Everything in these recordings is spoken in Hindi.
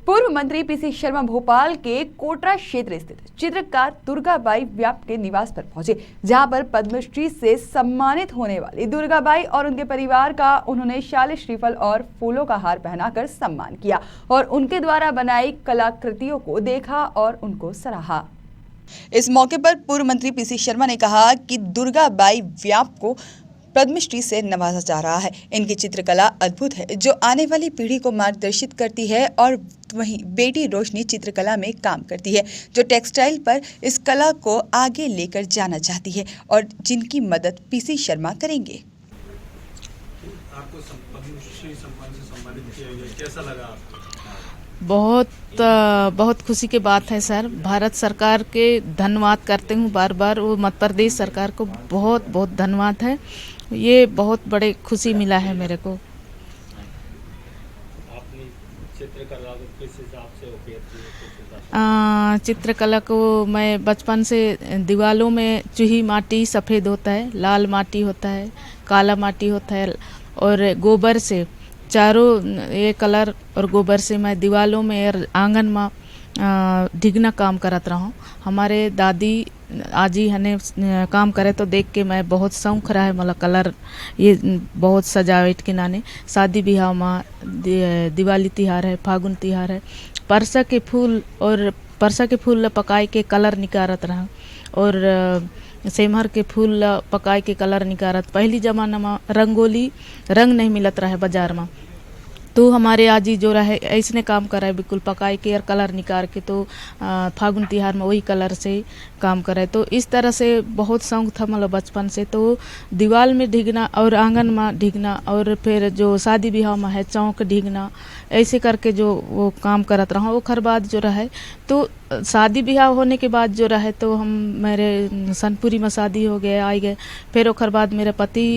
पूर्व मंत्री पीसी शर्मा भोपाल के कोटरा क्षेत्र स्थित चित्रकार दुर्गाबाई व्याप के निवास पर पहुंचे, जहां पर पद्मश्री से सम्मानित होने वाली दुर्गाबाई और उनके परिवार का उन्होंने शाली श्रीफल और फूलों का हार पहनाकर सम्मान किया और उनके द्वारा बनाई कलाकृतियों को देखा और उनको सराहा। इस मौके पर पूर्व मंत्री पीसी शर्मा ने कहा कि दुर्गाबाई व्याप को पद्मश्री से नवाजा जा रहा है। इनकी चित्रकला अद्भुत है, जो आने वाली पीढ़ी को मार्गदर्शित करती है। और वहीं बेटी रोशनी चित्रकला में काम करती है, जो टेक्सटाइल पर इस कला को आगे लेकर जाना चाहती है और जिनकी मदद पीसी शर्मा करेंगे। आपको पद्मश्री सम्मान से सम्मानित किया गया, कैसा लगा आपको? बहुत खुशी की बात है सर। भारत सरकार के धन्यवाद करते हूँ बार बार। वो मध्य प्रदेश सरकार को बहुत बहुत धन्यवाद है। ये बहुत बड़े खुशी मिला है मेरे को। आपने चित्रकला को किस हिसाब से उपयोग किया? चित्रकला को मैं बचपन से दीवालों में चूही माटी सफ़ेद होता है, लाल माटी होता है, काला माटी होता है और गोबर से चारों ये कलर और गोबर से मैं दीवालों में और आंगन में ढिगना काम करत रहा हूँ। हमारे दादी आजी हने काम करे तो देख के मैं बहुत शौक रहा है मतलब कलर ये बहुत सजावट के नाने। शादी ब्याह में दिवाली तिहार है, फागुन तिहार है, परसा के फूल पकाए के कलर निकारत रहा और सेमहर के फूल पकाए के कलर निकारत। पहली जमाना में रंगोली रंग नहीं मिलत रहा है बाजार में, तो हमारे आजी जो रहे ऐसने काम कर रहे बिल्कुल पकाए के और कलर निकाल के, तो फागुन तिहार में वही कलर से काम करे। तो इस तरह से बहुत शौक था मतलब बचपन से। तो दीवार में ढिगना और आंगन में ढिगना और फिर जो शादी ब्याह में है चौक ढिगना, ऐसे करके जो वो काम करत रहा। वो खर बाद जो रहे तो शादी ब्याह होने के बाद जो रहे तो हम मेरे सनपुरी में शादी हो गए आई गए। फिर ओखर बाद मेरे पति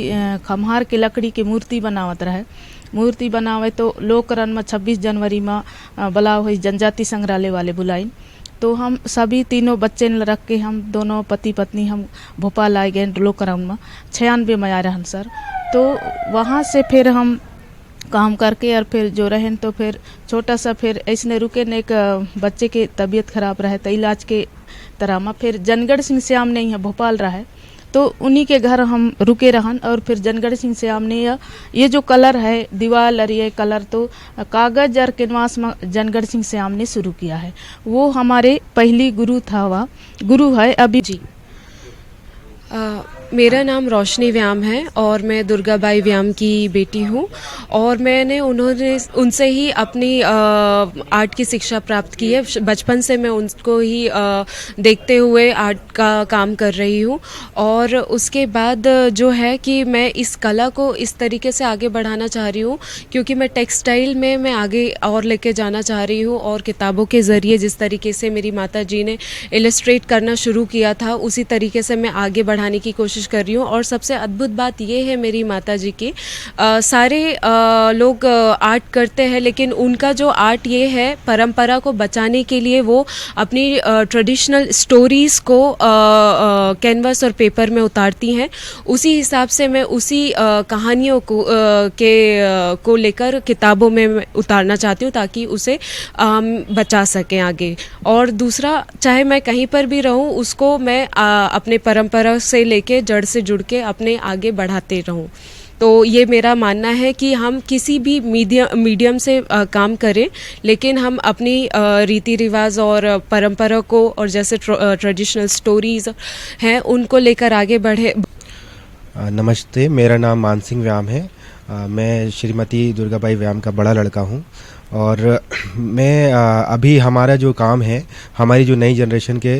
खम्हार के लकड़ी की मूर्ति बनावत रहे। मूर्ति बनावे तो लोकरन में 26 जनवरी में बुलाव हुई जनजाति संग्रहालय वाले बुलाइन। तो हम सभी तीनों बच्चे रख के हम दोनों पति पत्नी हम भोपाल आए गए लोकरन में 96 में आ रहन सर। तो वहाँ से फिर हम काम करके और फिर जो रहें तो फिर छोटा सा फिर ऐसने रुके ने एक बच्चे के तबीयत खराब रहे तो इलाज के तरह में फिर जनगढ़ सिंह श्याम ने यहाँ भोपाल रहे तो उन्हीं के घर हम रुके रहन। और फिर जनगढ़ सिंह श्याम ने ये जो कलर है दीवार और ये कलर तो कागज और कैनवास में जनगढ़ सिंह श्याम ने शुरू किया है। वो हमारे पहली गुरु था, वह गुरु है अभी जी। मेरा नाम रोशनी व्याम है और मैं दुर्गाबाई व्याम की बेटी हूँ और उनसे ही अपनी आर्ट की शिक्षा प्राप्त की है। बचपन से मैं उनको ही देखते हुए आर्ट का काम कर रही हूँ और उसके बाद जो है कि मैं इस कला को इस तरीके से आगे बढ़ाना चाह रही हूँ क्योंकि मैं टेक्सटाइल में मैं आगे और लेके जाना चाह रही हूँ और किताबों के ज़रिए जिस तरीके से मेरी माता जी ने इलस्ट्रेट करना शुरू किया था उसी तरीके से मैं आगे बढ़ाने की कोशिश कर रही हूँ। और सबसे अद्भुत बात ये है मेरी माता जी की सारे लोग आर्ट करते हैं लेकिन उनका जो आर्ट ये है परंपरा को बचाने के लिए वो अपनी ट्रेडिशनल स्टोरीज़ को कैनवास और पेपर में उतारती हैं। उसी हिसाब से मैं उसी कहानियों को लेकर किताबों में उतारना चाहती हूँ ताकि उसे बचा सकें आगे। और दूसरा चाहे मैं कहीं पर भी रहूँ उसको मैं अपने परंपरा से लेके जड़ से जुड़ के अपने आगे बढ़ाते रहूं। तो ये मेरा मानना है कि हम किसी भी मीडियम से काम करें लेकिन हम अपनी रीति रिवाज और परंपरा को और जैसे ट्रेडिशनल स्टोरीज हैं उनको लेकर आगे बढ़े। नमस्ते, मेरा नाम मान सिंह व्याम है। मैं श्रीमती दुर्गाबाई व्याम का बड़ा लड़का हूँ और मैं अभी हमारा जो काम है हमारी जो नई जनरेशन के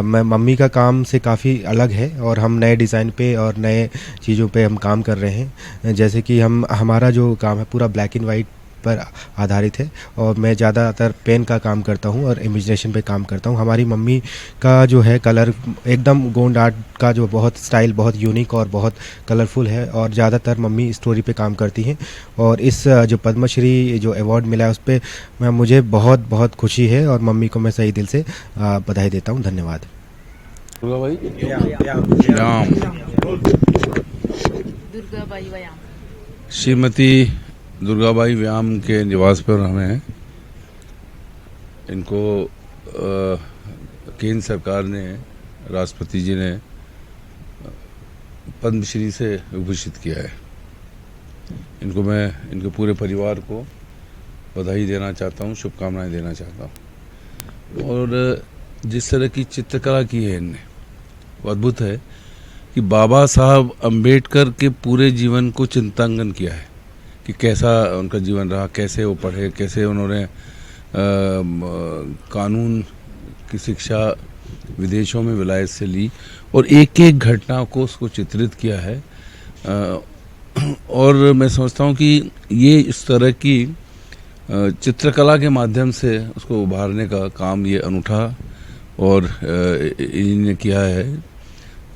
मम्मी का काम से काफ़ी अलग है और हम नए डिज़ाइन पे और नए चीज़ों पे हम काम कर रहे हैं। जैसे कि हमारा जो काम है पूरा ब्लैक एंड वाइट पर आधारित है और मैं ज़्यादातर पेन का काम करता हूँ और इमेजिनेशन पे काम करता हूँ। हमारी मम्मी का जो है कलर एकदम गोंड आर्ट का जो बहुत स्टाइल बहुत यूनिक और बहुत कलरफुल है और ज़्यादातर मम्मी स्टोरी पे काम करती हैं। और इस जो पद्मश्री जो अवार्ड मिला है उस पर मुझे बहुत बहुत खुशी है और मम्मी को मैं सही दिल से बधाई देता हूँ। धन्यवाद। श्रीमती दुर्गाबाई व्याम के निवास पर हमें इनको केंद्र सरकार ने, राष्ट्रपति जी ने पद्मश्री से विभूषित किया है। इनको मैं इनके पूरे परिवार को बधाई देना चाहता हूँ, शुभकामनाएं देना चाहता हूँ। और जिस तरह की चित्रकला की है इनने, वो अद्भुत है कि बाबा साहब अम्बेडकर के पूरे जीवन को चिंतांकन किया है कि कैसा उनका जीवन रहा, कैसे वो पढ़े, कैसे उन्होंने कानून की शिक्षा विदेशों में विलायत से ली और एक एक घटना को उसको चित्रित किया है। और मैं समझता हूँ कि ये इस तरह की चित्रकला के माध्यम से उसको उभारने का काम ये अनूठा और इन्होंने किया है,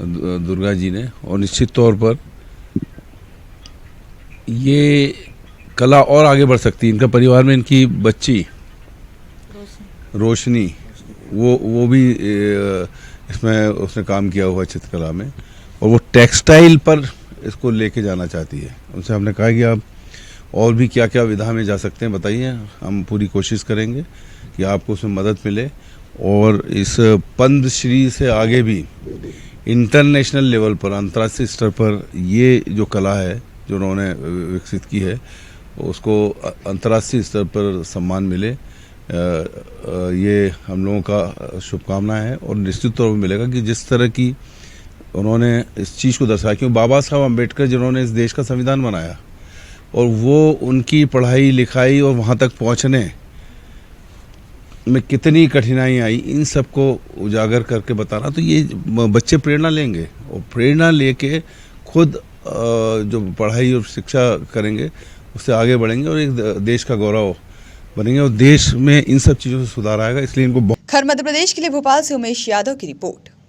दुर्गा जी ने। और निश्चित तौर पर ये कला और आगे बढ़ सकती है। इनका परिवार में इनकी बच्ची रोशनी, वो भी इसमें उसने काम किया हुआ चित्रकला में, और वो टेक्सटाइल पर इसको लेके जाना चाहती है। उनसे हमने कहा कि आप और भी क्या क्या विधा में जा सकते हैं बताइए, हम पूरी कोशिश करेंगे कि आपको उसमें मदद मिले और इस पद्मश्री से आगे भी इंटरनेशनल लेवल पर, अंतर्राष्ट्रीय स्तर पर ये जो कला है जो उन्होंने विकसित की है उसको अंतर्राष्ट्रीय स्तर पर सम्मान मिले। ये हम लोगों का शुभकामना है और निश्चित तौर पर मिलेगा कि जिस तरह की उन्होंने इस चीज़ को दर्शाया, क्योंकि बाबा साहब अम्बेडकर जिन्होंने इस देश का संविधान बनाया और वो उनकी पढ़ाई लिखाई और वहाँ तक पहुँचने में कितनी कठिनाई आई, इन सब को उजागर करके बताना, तो ये बच्चे प्रेरणा लेंगे और प्रेरणा लेके खुद जो पढ़ाई और शिक्षा करेंगे उससे आगे बढ़ेंगे और एक देश का गौरव बनेंगे और देश में इन सब चीज़ों से सुधार आएगा। इसलिए इनको खैर मध्य प्रदेश के लिए भोपाल से उमेश यादव की रिपोर्ट।